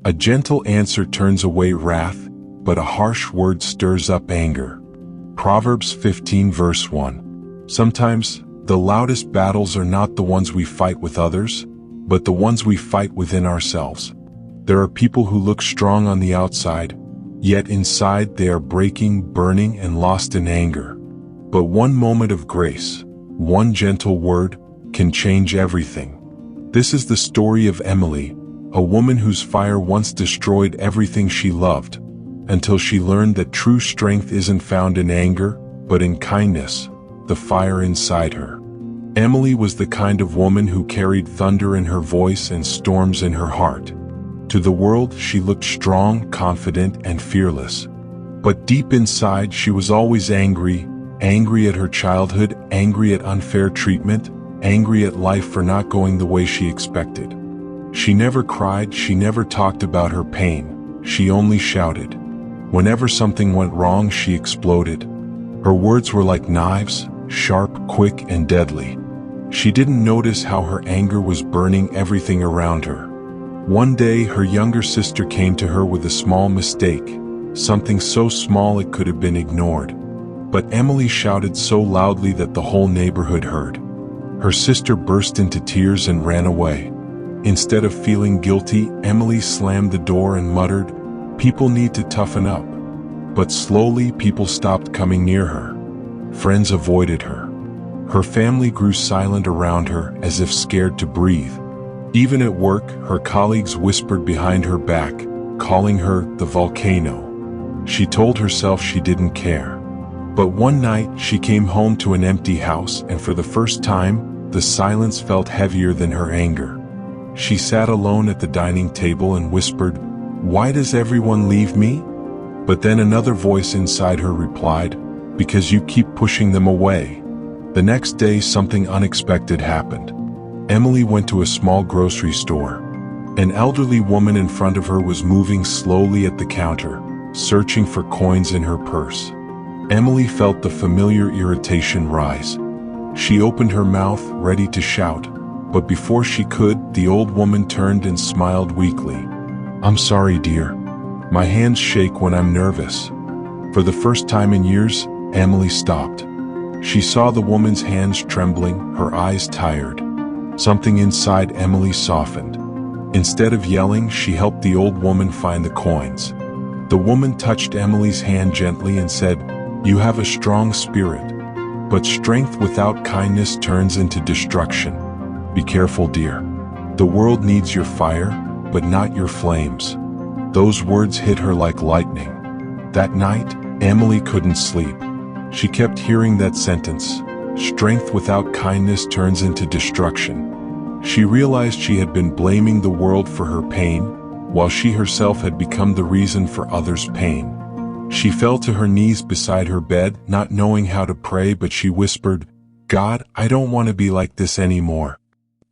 A gentle answer turns away wrath, but a harsh word stirs up anger. Proverbs 15 verse 1. Sometimes, the loudest battles are not the ones we fight with others, but the ones we fight within ourselves. There are people who look strong on the outside, yet inside they are breaking, burning, and lost in anger. But one moment of grace, one gentle word, can change everything. This is the story of Emily, a woman whose fire once destroyed everything she loved, until she learned that true strength isn't found in anger, but in kindness, the fire inside her. Emily was the kind of woman who carried thunder in her voice and storms in her heart. To the world, she looked strong, confident, and fearless. But deep inside, she was always angry at her childhood, angry at unfair treatment, angry at life for not going the way she expected. She never cried, she never talked about her pain, she only shouted. Whenever something went wrong, she exploded. Her words were like knives, sharp, quick, and deadly. She didn't notice how her anger was burning everything around her. One day, her younger sister came to her with a small mistake, something so small it could have been ignored. But Emily shouted so loudly that the whole neighborhood heard. Her sister burst into tears and ran away. Instead of feeling guilty, Emily slammed the door and muttered, "People need to toughen up." But slowly, people stopped coming near her. Friends avoided her. Her family grew silent around her, as if scared to breathe. Even at work, her colleagues whispered behind her back, calling her the volcano. She told herself she didn't care. But one night, she came home to an empty house, and for the first time, the silence felt heavier than her anger. She sat alone at the dining table and whispered, "Why does everyone leave me?" But then another voice inside her replied, "Because you keep pushing them away." The next day, something unexpected happened. Emily went to a small grocery store. An elderly woman in front of her was moving slowly at the counter, searching for coins in her purse. Emily felt the familiar irritation rise. She opened her mouth, ready to shout, but before she could, the old woman turned and smiled weakly. "I'm sorry, dear. My hands shake when I'm nervous." For the first time in years, Emily stopped. She saw the woman's hands trembling, her eyes tired. Something inside Emily softened. Instead of yelling, she helped the old woman find the coins. The woman touched Emily's hand gently and said, "You have a strong spirit, but strength without kindness turns into destruction. Be careful, dear. The world needs your fire, but not your flames." Those words hit her like lightning. That night, Emily couldn't sleep. She kept hearing that sentence, "Strength without kindness turns into destruction." She realized she had been blaming the world for her pain, while she herself had become the reason for others' pain. She fell to her knees beside her bed, not knowing how to pray, but she whispered, "God, I don't want to be like this anymore.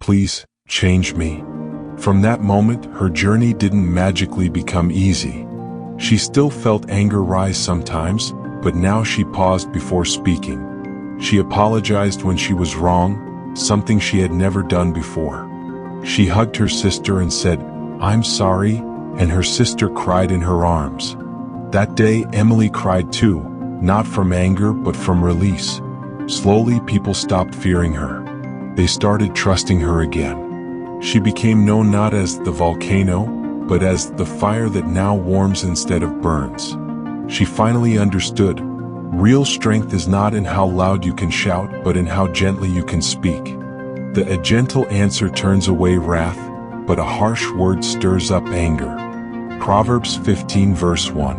Please, change me." From that moment, her journey didn't magically become easy. She still felt anger rise sometimes, but now she paused before speaking. She apologized when she was wrong, something she had never done before. She hugged her sister and said, "I'm sorry," and her sister cried in her arms. That day, Emily cried too, not from anger but from release. Slowly, people stopped fearing her. They started trusting her again. She became known not as the volcano, but as the fire that now warms instead of burns. She finally understood. Real strength is not in how loud you can shout, but in how gently you can speak. A gentle answer turns away wrath, but a harsh word stirs up anger. Proverbs 15 verse 1.